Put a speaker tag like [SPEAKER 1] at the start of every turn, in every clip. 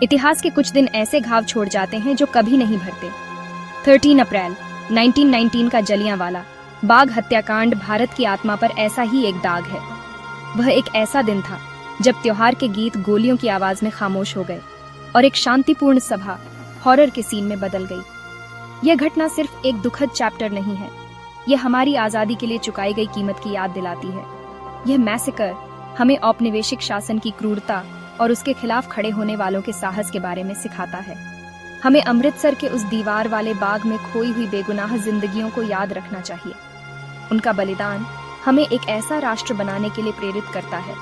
[SPEAKER 1] इतिहास के कुछ दिन ऐसे घाव छोड़ जाते हैं जो कभी नहीं भरते। 13 अप्रैल 1919 का जलियांवाला बाग हत्याकांड भारत की आत्मा पर ऐसा ही एक दाग है। वह एक ऐसा दिन था जब त्योहार के गीत गोलियों की आवाज में खामोश हो गए और एक शांतिपूर्ण सभा हॉरर के सीन में बदल गई। यह घटना सिर्फ एक दुखद चैप्टर नहीं है, यह हमारी आजादी के लिए चुकाई गई कीमत की याद दिलाती है। यह मैसेकर हमें औपनिवेशिक शासन की क्रूरता और उसके खिलाफ खड़े होने वालों के साहस के बारे में सिखाता है। हमें अमृतसर के उस दीवार वाले बाग में खोई हुई बेगुनाह जिंदगियों को याद रखना चाहिए। उनका बलिदान हमें एक ऐसा राष्ट्र बनाने के लिए प्रेरित करता है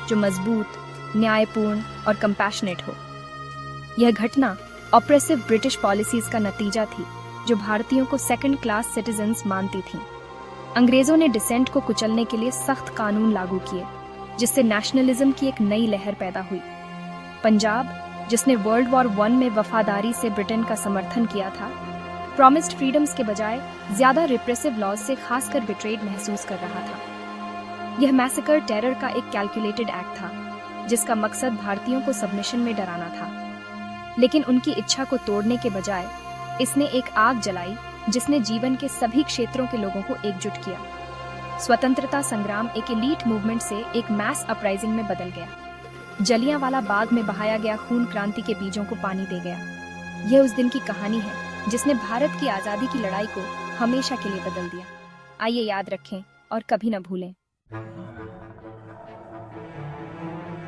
[SPEAKER 1] जो मजबूत, न्यायपूर्ण और कंपैशनेट हो। यह घटना ऑप्रेसिव ब्रिटिश पॉलिसीज का नतीजा थी जो भारतीयों को सेकंड क्लास सिटीजन्स मानती थीं। अंग्रेजों ने डिसेंट को कुचलने के लिए सख्त कानून लागू किए, जिससे नेशनलिज्म की एक नई लहर पैदा हुई। पंजाब, जिसने वर्ल्ड वॉर 1 में वफादारी से ब्रिटेन का समर्थन किया था, प्रॉमिस्ड फ्रीडम्स के बजाय ज्यादा रिप्रेसिव लॉज से खासकर बिट्रेड महसूस कर रहा था। यह मैसेकर टेरर का एक कैलकुलेटेड एक्ट था, जिसका मकसद भारतीयों को सबमिशन में डराना था। लेकिन उनकी इच्छा को तोड़ने के बजाय इसने एक आग जलाई जिसने जीवन के सभी क्षेत्रों के लोगों को एकजुट किया। स्वतंत्रता संग्राम एक एलीट मूवमेंट से एक मैस अपराइजिंग में बदल गया। जलियांवाला बाग में बहाया गया खून क्रांति के बीजों को पानी दे गया। यह उस दिन की कहानी है जिसने भारत की आजादी की लड़ाई को हमेशा के लिए बदल दिया। आइए याद रखें और कभी न भूलें।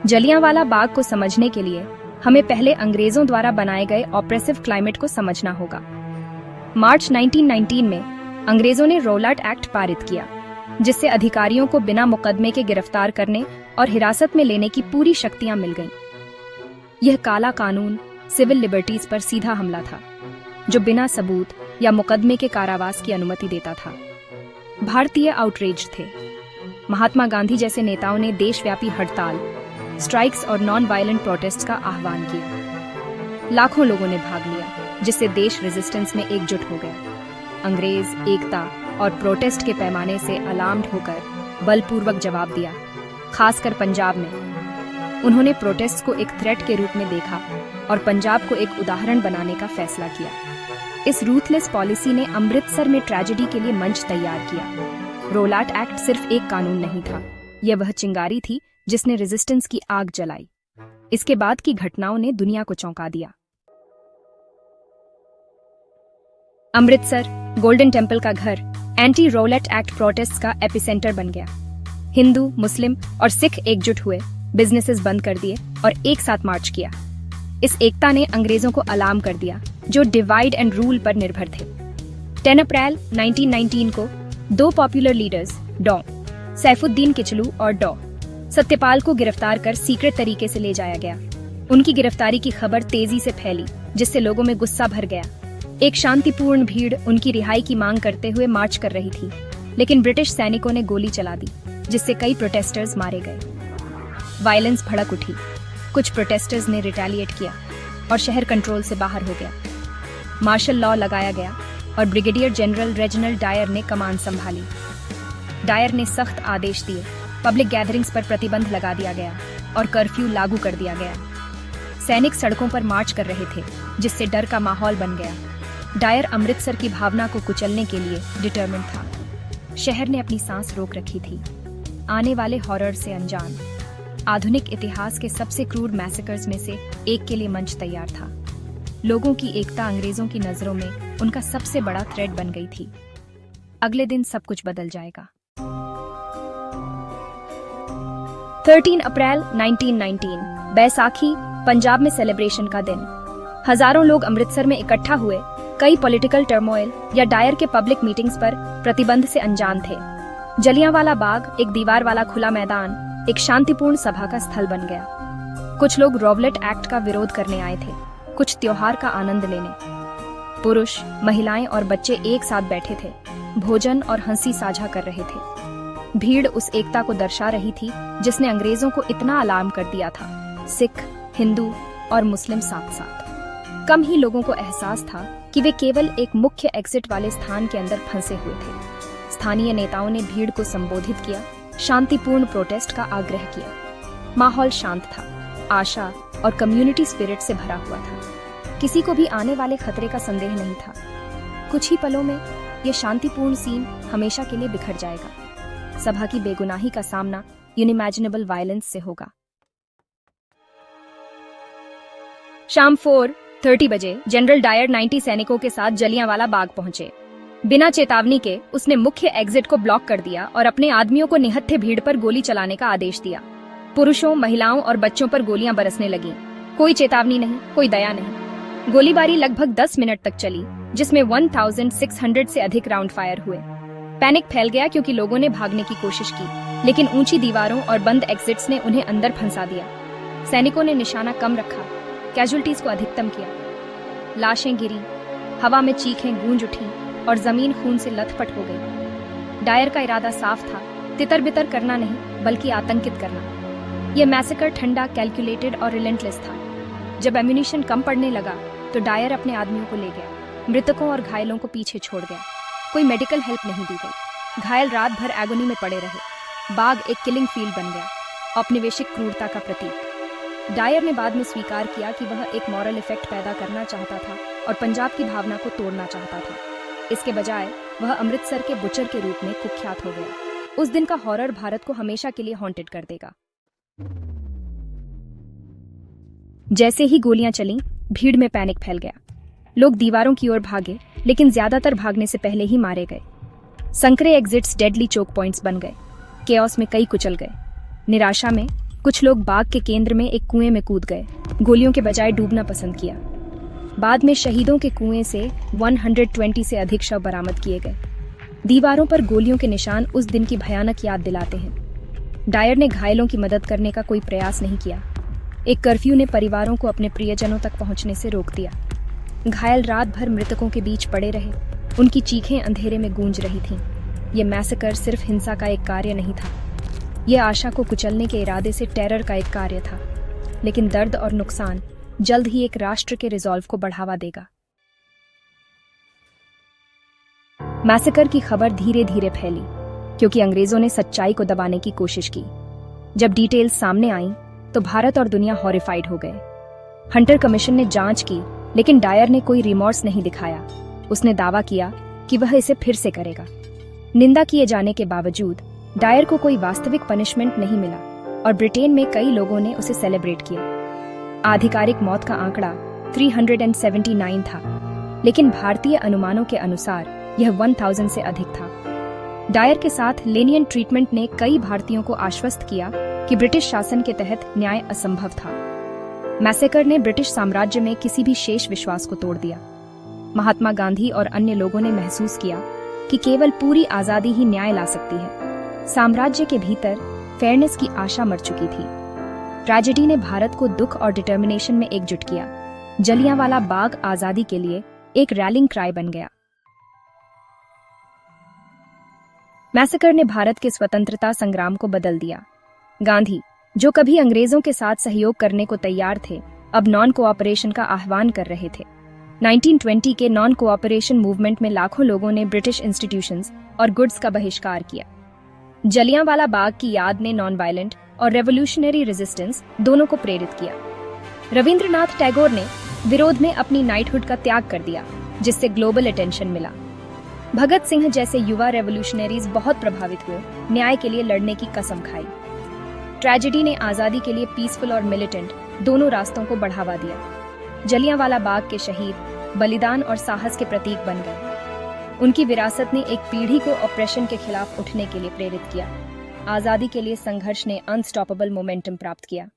[SPEAKER 1] जलियांवाला बाग को समझने के लिए हमें पहले अंग्रेजों द्वारा बनाए गए ऑप्रेसिव क्लाइमेट को समझना होगा। मार्च 1919 में अंग्रेजों ने रोलाट एक्ट पारित किया, जिससे अधिकारियों को बिना मुकदमे के गिरफ्तार करने और हिरासत में लेने की पूरी शक्तियां मिल गईं। यह काला कानून सिविल लिबर्टीज पर सीधा हमला था, जो बिना सबूत या मुकदमे के कारावास की अनुमति देता था। भारतीय आउटरेज थे। महात्मा गांधी जैसे नेताओं ने देशव्यापी हड़ताल, स्ट्राइक्स और नॉन वायलेंट प्रोटेस्ट का आह्वान किया। लाखों लोगों ने भाग लिया, जिससे देश रेजिस्टेंस में एकजुट हो गया। अंग्रेज एकता और प्रोटेस्ट के पैमाने से अलार्म्ड होकर बलपूर्वक जवाब दिया, खासकर पंजाब में। उन्होंने प्रोटेस्ट को एक थ्रेट के रूप में देखा और पंजाब को एक उदाहरण बनाने का फैसला किया। इस रूथलेस पॉलिसी ने अमृतसर में ट्रेजेडी के लिए मंच तैयार किया। रोलाट एक्ट सिर्फ एक कानून नहीं था, यह वह चिंगारी थी जिसने रेजिस्टेंस की आग जलाई। इसके बाद की घटनाओं ने दुनिया को चौंका दिया। अमृतसर, गोल्डन टेम्पल का घर, एंटी रोलेट एक्ट प्रोटेस्ट का एपिसेंटर बन गया। हिंदू, मुस्लिम और सिख एकजुट हुए, बिजनेसेस बंद कर दिए और एक साथ मार्च किया। इस एकता ने अंग्रेजों को अलार्म कर दिया, जो डिवाइड एंड रूल पर निर्भर थे। 10 अप्रैल 1919 को दो पॉपुलर लीडर्स डॉ सैफुद्दीन किचलू और डॉ सत्यपाल को गिरफ्तार कर सीक्रेट तरीके से ले जाया गया। उनकी गिरफ्तारी की खबर तेजी से फैली, जिससे लोगों में गुस्सा भर गया। एक शांतिपूर्ण भीड़ उनकी रिहाई की मांग करते हुए मार्च कर रही थी, लेकिन ब्रिटिश सैनिकों ने गोली चला दी, जिससे कई प्रोटेस्टर्स मारे गए। वायलेंस भड़क उठी, कुछ प्रोटेस्टर्स ने रिटेलिएट किया और शहर कंट्रोल से बाहर हो गया। मार्शल लॉ लगाया गया और ब्रिगेडियर जनरल रेजिनाल्ड डायर ने कमान संभाली। डायर ने सख्त आदेश दिए, पब्लिक गैदरिंग्स पर प्रतिबंध लगा दिया गया और कर्फ्यू लागू कर दिया गया। सैनिक सड़कों पर मार्च कर रहे थे, जिससे डर का माहौल बन गया। डायर अमृतसर की भावना को कुचलने के लिए डिटरमिन्ड था। शहर ने अपनी सांस रोक रखी थी, आने वाले हॉरर से अनजान। आधुनिक इतिहास के सबसे क्रूर मैसेकर्स में से एक के लिए मंच तैयार था। लोगों की एकता अंग्रेजों की नजरों में उनका सबसे बड़ा थ्रेट बन गई थी। अगले दिन सब कुछ बदल जाएगा। 13 अप्रैल 1919, बैसाखी, पंजाब में सेलिब्रेशन का दिन। हजारों लोग अमृतसर में इकट्ठा हुए। कई पॉलिटिकल टर्मोइल या डायर के पब्लिक मीटिंग्स पर प्रतिबंध से अनजान थे। जलियांवाला बाग, एक दीवार वाला खुला मैदान, एक शांतिपूर्ण सभा का स्थल बन गया। कुछ लोग रोलेट एक्ट का विरोध करने आए थे, कुछ त्योहार का आनंद लेने। पुरुष, महिलाएं और बच्चे एक साथ बैठे थे, भोजन और हंसी साझा कर रहे थे। भीड़ उस एकता को दर्शा रही थी जिसने अंग्रेजों को इतना अलार्म कर दिया था। सिख, हिंदू और मुस्लिम साथ साथ। कम ही लोगों को एहसास था कि वे केवल एक मुख्य एग्जिट वाले स्थान के अंदर फंसे हुए थे। स्थानीय नेताओं ने भीड़ को संबोधित किया, शांतिपूर्ण प्रोटेस्ट का आग्रह किया। माहौल शांत था, आशा और कम्युनिटी स्पिरिट से भरा हुआ था। किसी को भी आने वाले खतरे का संदेह नहीं था। कुछ ही पलों में यह शांतिपूर्ण सीन हमेशा के लिए बिखर जाएगा। सभा की बेगुनाही का सामना यूनिमैजिनेबल वायलेंस से होगा। शाम 4:30 बजे जनरल डायर 90 सैनिकों के साथ जलियांवाला बाग पहुंचे। बिना चेतावनी के उसने मुख्य एग्जिट को ब्लॉक कर दिया और अपने आदमियों को निहत्थे भीड़ पर गोली चलाने का आदेश दिया। पुरुषों, महिलाओं और बच्चों पर गोलियां बरसने लगीं। कोई चेतावनी नहीं, कोई दया नहीं। गोलीबारी लगभग 10 मिनट तक चली, जिसमें 1600 से अधिक राउंड फायर हुए। पैनिक फैल गया क्योंकि लोगों ने भागने की कोशिश की, लेकिन ऊंची दीवारों और बंद एग्जिट्स ने उन्हें अंदर फंसा दिया। सैनिकों ने निशाना कम रखा, कैजुअल्टीज को अधिकतम किया। लाशें गिरी, हवा में चीखें गूंज उठी और जमीन खून से लथपथ हो गई। डायर का इरादा साफ था, तितर बितर करना नहीं, बल्कि आतंकित करना। यह मैसेकर ठंडा, कैलकुलेटेड और रिलेंटलेस था। जब एम्यूनिशन कम पड़ने लगा तो डायर अपने आदमियों को ले गया। मृतकों और घायलों को पीछे छोड़ गया। कोई मेडिकल हेल्प नहीं दी गई। घायल रात भर एगोनी में पड़े रहे। बाग एक किलिंग फील्ड बन गया, औपनिवेशिक क्रूरता का प्रतीक। डायर ने बाद में स्वीकार किया कि वह एक मॉरल इफेक्ट पैदा करना चाहता था और पंजाब की भावना को तोड़ना चाहता था। इसके बजाय वह अमृतसर के बुचर के रूप में कुख्यात हो गया। उस दिन का हॉरर भारत को हमेशा के लिए हॉन्टेड कर देगा। जैसे ही गोलियां चलीं, भीड़ में पैनिक फैल गया। लोग दीवारों की ओर भागे, लेकिन ज्यादातर भागने से पहले ही मारे गए। संकरे एग्जिट्स डेडली चोक पॉइंट्स बन गए। केओस में कई कुचल गए। निराशा में कुछ लोग बाग के केंद्र में एक कुएं में कूद गए, गोलियों के बजाय डूबना पसंद किया। बाद में शहीदों के कुएं से 120 से अधिक शव बरामद किए गए। दीवारों पर गोलियों के निशान उस दिन की भयानक याद दिलाते हैं। डायर ने घायलों की मदद करने का कोई प्रयास नहीं किया। एक कर्फ्यू ने परिवारों को अपने प्रियजनों तक पहुंचने से रोक दिया। घायल रात भर मृतकों के बीच पड़े रहे। उनकी चीखें अंधेरे में गूंज रही थीं। ये मैसेकर सिर्फ हिंसा का एक कार्य नहीं था, यह आशा को कुचलने के इरादे से टेरर का एक कार्य था। लेकिन दर्द और नुकसान जल्द ही एक राष्ट्र के रिजॉल्व को बढ़ावा देगा। मैसेकर की खबर धीरे धीरे फैली, क्योंकि अंग्रेजों ने सच्चाई को दबाने की कोशिश की। जब डिटेल्स सामने आईं, तो भारत और दुनिया हॉरिफाइड हो गए। हंटर कमीशन ने जांच की, लेकिन डायर ने कोई रिमॉर्स नहीं दिखाया। उसने दावा किया कि वह इसे फिर से करेगा। निंदा किए जाने के बावजूद डायर को कोई वास्तविक पनिशमेंट नहीं मिला और ब्रिटेन में कई लोगों ने उसे सेलिब्रेट किया। आधिकारिक मौत का आंकड़ा 379 था, लेकिन भारतीय अनुमानों के अनुसार यह 1000 से अधिक था। डायर के साथ लेनियन ट्रीटमेंट ने कई भारतीयों को आश्वस्त किया कि ब्रिटिश शासन के तहत न्याय असंभव था। मैसेकर ने ब्रिटिश साम्राज्य में किसी भी शेष विश्वास को तोड़ दिया। महात्मा गांधी और अन्य लोगों ने महसूस किया कि केवल पूरी आजादी ही न्याय ला सकती है। साम्राज्य के भीतर फेयरनेस की आशा मर चुकी थी। ट्रेजेडी ने भारत को दुख और डिटर्मिनेशन में एकजुट किया। जलियांवाला बाग आजादी के लिए एक रैलिंग क्राई बन गया। मैसेकर ने भारत के स्वतंत्रता संग्राम को बदल दिया। गांधी, जो कभी अंग्रेजों के साथ सहयोग करने को तैयार थे, अब नॉन कोऑपरेशन का आह्वान कर रहे थे। 1920 के नॉन कोऑपरेशन मूवमेंट में लाखों लोगों ने ब्रिटिश इंस्टीट्यूशंस और गुड्स का बहिष्कार किया। जलियांवाला बाग की याद ने नॉन वायलेंट और रेवोल्यूशनरी रेजिस्टेंस दोनों को प्रेरित किया। रविंद्रनाथ टैगोर ने विरोध में अपनी नाइटहुड का त्याग कर दिया, जिससे ग्लोबल अटेंशन मिला। भगत सिंह जैसे युवा रेवोल्यूशनरीज बहुत प्रभावित हुए, न्याय के लिए लड़ने की कसम खाई। ट्रेजेडी ने आजादी के लिए पीसफुल और मिलिटेंट दोनों रास्तों को बढ़ावा दिया। जलियांवाला बाग के शहीद बलिदान और साहस के प्रतीक बन गए। उनकी विरासत ने एक पीढ़ी को ऑपरेशन के खिलाफ उठने के लिए प्रेरित किया। आजादी के लिए संघर्ष ने अनस्टॉपेबल मोमेंटम प्राप्त किया।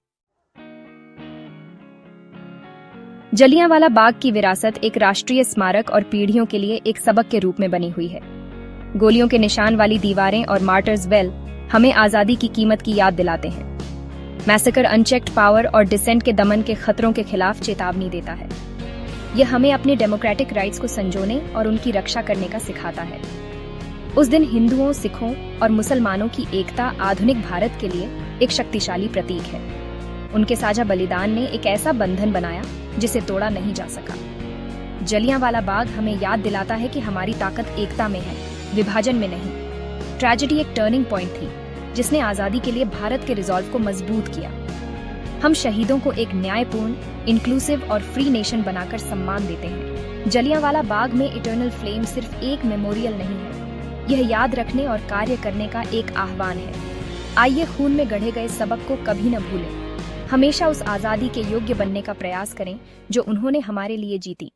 [SPEAKER 1] जलियांवाला बाग की विरासत एक राष्ट्रीय स्मारक और पीढ़ियों के लिए एक सबक के रूप में बनी हुई है। गोलियों के निशान वाली दीवारें और मार्टर्स वेल हमें आजादी की कीमत की याद दिलाते हैं। मैसेकर अनचेक्ड पावर और डिसेंट के दमन के खतरों के खिलाफ चेतावनी देता है। यह हमें अपने डेमोक्रेटिक राइट्स को संजोने और उनकी रक्षा करने का सिखाता है। उस दिन हिंदुओं, सिखों और मुसलमानों की एकता आधुनिक भारत के लिए एक शक्तिशाली प्रतीक है। उनके साझा बलिदान ने एक ऐसा बंधन बनाया जिसे तोड़ा नहीं जा सका। जलियांवाला बाग हमें याद दिलाता है कि हमारी ताकत एकता में है, विभाजन में नहीं। ट्रेजेडी एक टर्निंग पॉइंट थी जिसने आजादी के लिए भारत के रिजॉल्व को मजबूत किया। हम शहीदों को एक न्यायपूर्ण, इंक्लूसिव और फ्री नेशन बनाकर सम्मान देते हैं। जलियांवाला बाग में इटर्नल फ्लेम सिर्फ एक मेमोरियल नहीं है, यह याद रखने और कार्य करने का एक आह्वान है। आइए खून में गढ़े गए सबक को कभी न भूलें। हमेशा उस आज़ादी के योग्य बनने का प्रयास करें जो उन्होंने हमारे लिए जीती।